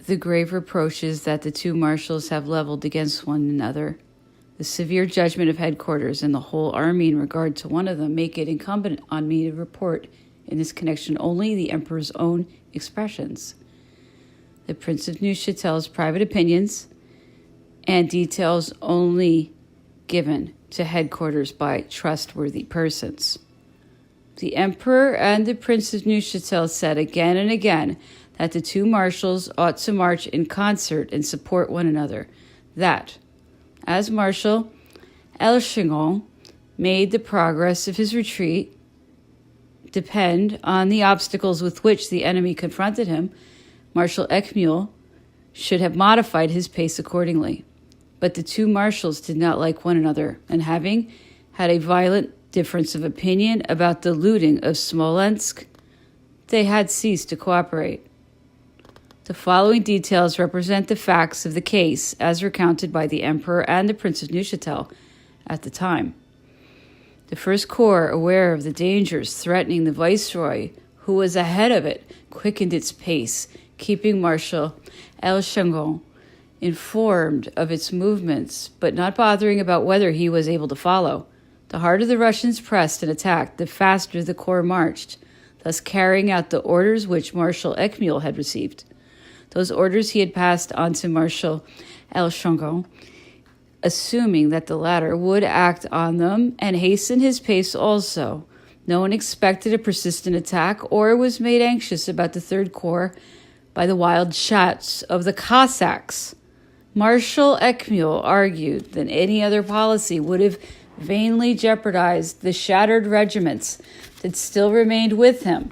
the grave reproaches that the two marshals have leveled against one another, the severe judgment of headquarters and the whole army in regard to one of them, make it incumbent on me to report in this connection only the emperor's own expressions, the Prince of Neuchâtel's private opinions, and details only given to headquarters by trustworthy persons. The emperor and the Prince of Neuchâtel said again and again that the two marshals ought to march in concert and support one another, that, as Marshal Elchingen made the progress of his retreat depend on the obstacles with which the enemy confronted him, Marshal Eckmühl should have modified his pace accordingly. But the two marshals did not like one another, and having had a violent difference of opinion about the looting of Smolensk, they had ceased to cooperate. The following details represent the facts of the case as recounted by the Emperor and the Prince of Neuchâtel at the time. The First Corps, aware of the dangers threatening the Viceroy, who was ahead of it, quickened its pace, keeping Marshal Elchingen informed of its movements, but not bothering about whether he was able to follow. The harder the Russians pressed and attacked, the faster the corps marched, thus carrying out the orders which Marshal Eckmühl had received. Those orders he had passed on to Marshal Elchingen, assuming that the latter would act on them and hasten his pace also. No one expected a persistent attack or was made anxious about the Third Corps by the wild shouts of the Cossacks. Marshal Eckmühl argued that any other policy would have vainly jeopardized the shattered regiments that still remained with him.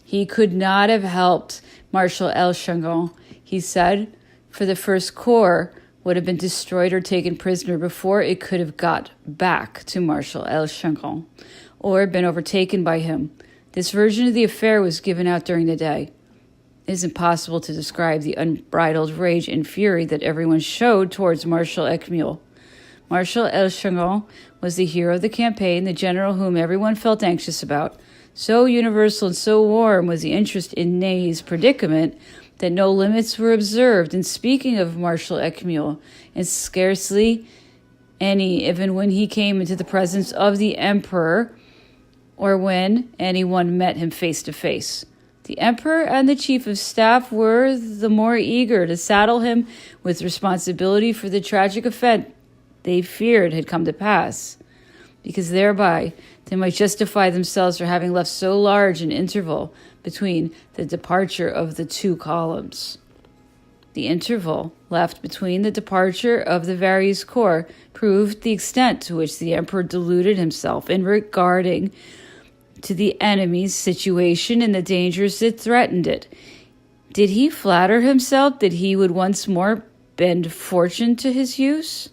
He could not have helped Marshal Elchingen, he said, for the First Corps would have been destroyed or taken prisoner before it could have got back to Marshal Elchingen or been overtaken by him. This version of the affair was given out during the day. It is impossible to describe the unbridled rage and fury that everyone showed towards Marshal Eckmühl. Marshal Elchingen was the hero of the campaign, the general whom everyone felt anxious about. So universal and so warm was the interest in Ney's predicament that no limits were observed in speaking of Marshal Eckmühl, and scarcely any, even when he came into the presence of the emperor or when anyone met him face to face. The emperor and the chief of staff were the more eager to saddle him with responsibility for the tragic event they feared had come to pass, because thereby they might justify themselves for having left so large an interval between the departure of the two columns. The interval left between the departure of the various corps proved the extent to which the emperor deluded himself in regarding to the enemy's situation and the dangers that threatened it. Did he flatter himself that he would once more bend fortune to his use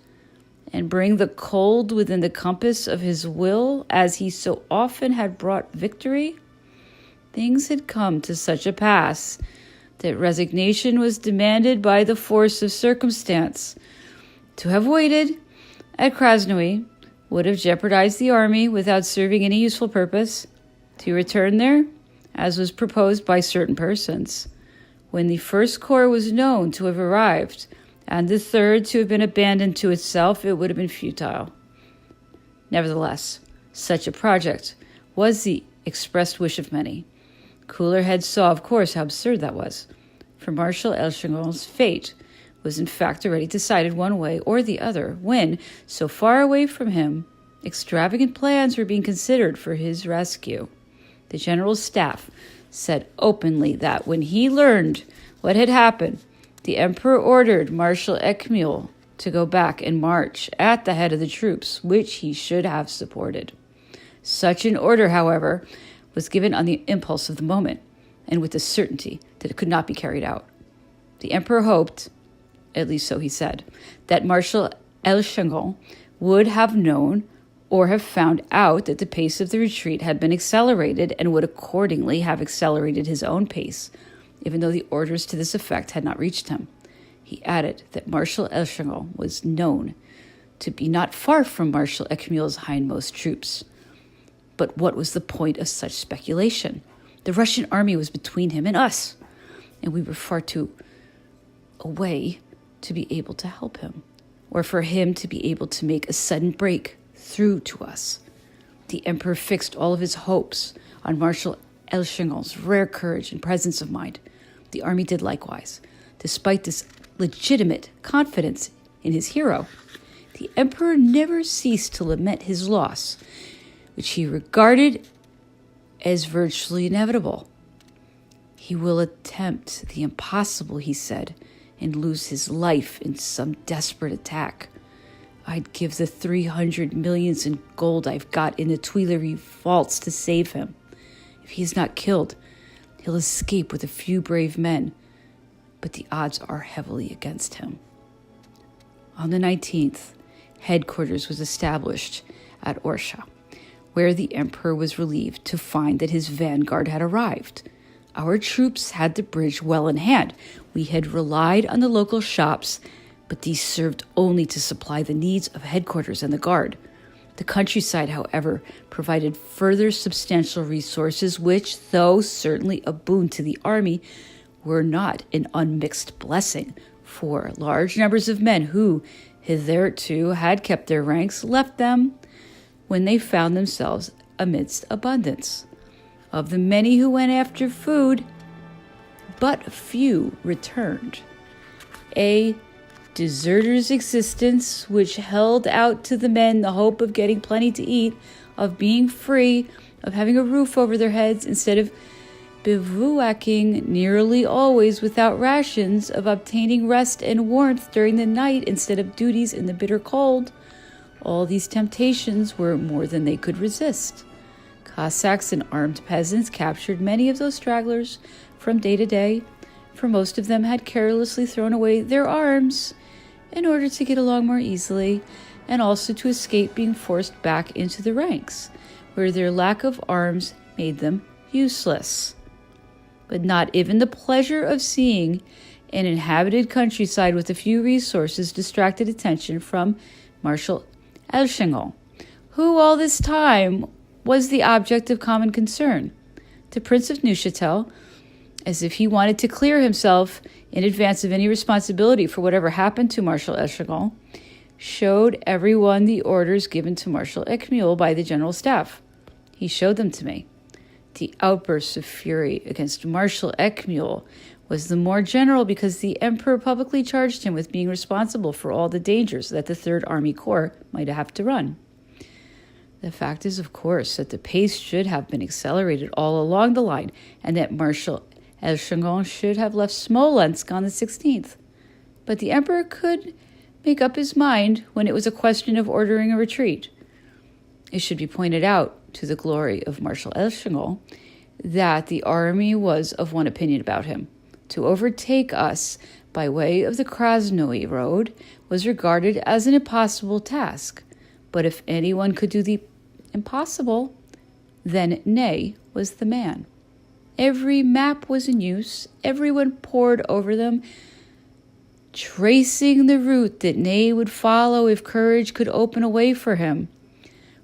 and bring the cold within the compass of his will as he so often had brought victory? Things had come to such a pass that resignation was demanded by the force of circumstance. To have waited at Krasnoe would have jeopardized the army without serving any useful purpose. To return there, as was proposed by certain persons, when the First Corps was known to have arrived, and the Third to have been abandoned to itself, it would have been futile. Nevertheless, such a project was the expressed wish of many. Cooler heads saw, of course, how absurd that was, for Marshal Elchingen's fate was in fact already decided one way or the other, when, so far away from him, extravagant plans were being considered for his rescue. The general's staff said openly that when he learned what had happened, the emperor ordered Marshal Eckmühl to go back and march at the head of the troops, which he should have supported. Such an order, however, was given on the impulse of the moment, and with the certainty that it could not be carried out. The emperor hoped, at least so he said, that Marshal Elchingen would have known or have found out that the pace of the retreat had been accelerated and would accordingly have accelerated his own pace, even though the orders to this effect had not reached him. He added that Marshal Elchingen was known to be not far from Marshal Eckmühl's hindmost troops. But what was the point of such speculation? The Russian army was between him and us, and we were far too a way to be able to help him, or for him to be able to make a sudden break through to us. The emperor fixed all of his hopes on Marshal Elchingen's rare courage and presence of mind. The army did likewise. Despite this legitimate confidence in his hero, the emperor never ceased to lament his loss, which he regarded as virtually inevitable. He will attempt the impossible, he said, and lose his life in some desperate attack. I'd give the 300 millions in gold I've got in the Tuileries vaults to save him. If he's not killed, he'll escape with a few brave men, but the odds are heavily against him. On the 19th, headquarters was established at Orsha, where the emperor was relieved to find that his vanguard had arrived. Our troops had the bridge well in hand. We had relied on the local shops, but these served only to supply the needs of headquarters and the guard. The countryside, however, provided further substantial resources which, though certainly a boon to the army, were not an unmixed blessing, for large numbers of men who hitherto had kept their ranks left them when they found themselves amidst abundance. Of the many who went after food, but few returned. A deserter's existence, which held out to the men the hope of getting plenty to eat, of being free, of having a roof over their heads instead of bivouacking nearly always without rations, of obtaining rest and warmth during the night instead of duties in the bitter cold. All these temptations were more than they could resist. Cossacks and armed peasants captured many of those stragglers from day to day, for most of them had carelessly thrown away their arms in order to get along more easily, and also to escape being forced back into the ranks, where their lack of arms made them useless. But not even the pleasure of seeing an inhabited countryside with a few resources distracted attention from Marshal Elchingen, who all this time was the object of common concern. The Prince of Neuchâtel, as if he wanted to clear himself in advance of any responsibility for whatever happened to Marshal Elchingen, showed everyone the orders given to Marshal Eckmühl by the General Staff. He showed them to me. The outburst of fury against Marshal Eckmühl was the more general because the Emperor publicly charged him with being responsible for all the dangers that the Third Army Corps might have to run. The fact is, of course, that the pace should have been accelerated all along the line, and that Marshal Elchingen should have left Smolensk on the 16th. But the emperor could make up his mind when it was a question of ordering a retreat. It should be pointed out, to the glory of Marshal Elchingen, that the army was of one opinion about him. To overtake us by way of the Krasnoye road was regarded as an impossible task. But if anyone could do the impossible, then Ney was the man. Every map was in use. Everyone pored over them, tracing the route that Ney would follow if courage could open a way for him.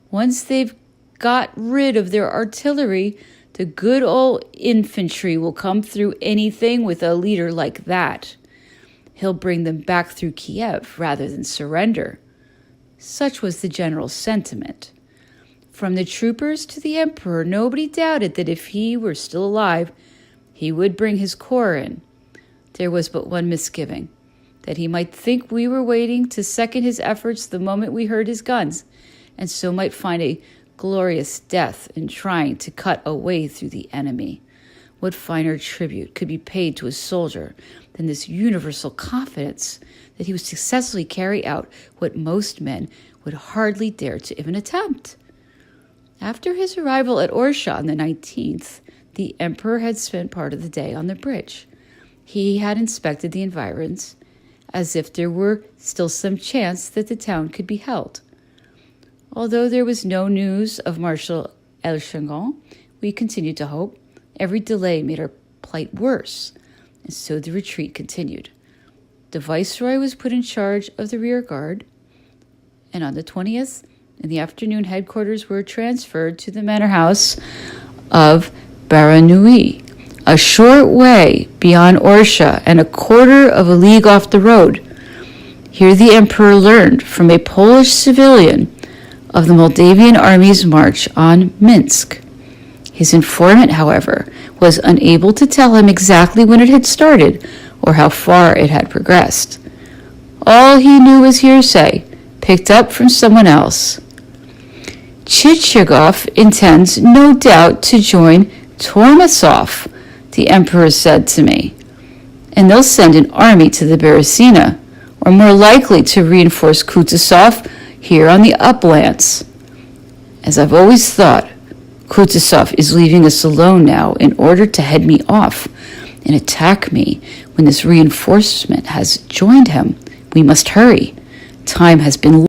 Once they've got rid of their artillery, the good old infantry will come through anything with a leader like that. He'll bring them back through Kiev rather than surrender. Such was the general sentiment. From the troopers to the emperor, nobody doubted that if he were still alive, he would bring his corps in. There was but one misgiving, that he might think we were waiting to second his efforts the moment we heard his guns, and so might find a glorious death in trying to cut a way through the enemy. What finer tribute could be paid to a soldier than this universal confidence that he would successfully carry out what most men would hardly dare to even attempt? After his arrival at Orsha on the 19th, the emperor had spent part of the day on the bridge. He had inspected the environs, as if there were still some chance that the town could be held. Although there was no news of Marshal Elchingen, we continued to hope. Every delay made our plight worse, and so the retreat continued. The viceroy was put in charge of the rear guard, and on the 20th, in the afternoon, headquarters were transferred to the manor house of Baranui, a short way beyond Orsha and a quarter of a league off the road. Here the emperor learned from a Polish civilian of the Moldavian army's march on Minsk. His informant, however, was unable to tell him exactly when it had started or how far it had progressed. All he knew was hearsay, picked up from someone else. Chichagov intends, no doubt, to join Tormasov, the emperor said to me, and they'll send an army to the Berezina, or more likely to reinforce Kutuzov here on the uplands. As I've always thought, Kutuzov is leaving us alone now in order to head me off and attack me when this reinforcement has joined him. We must hurry. Time has been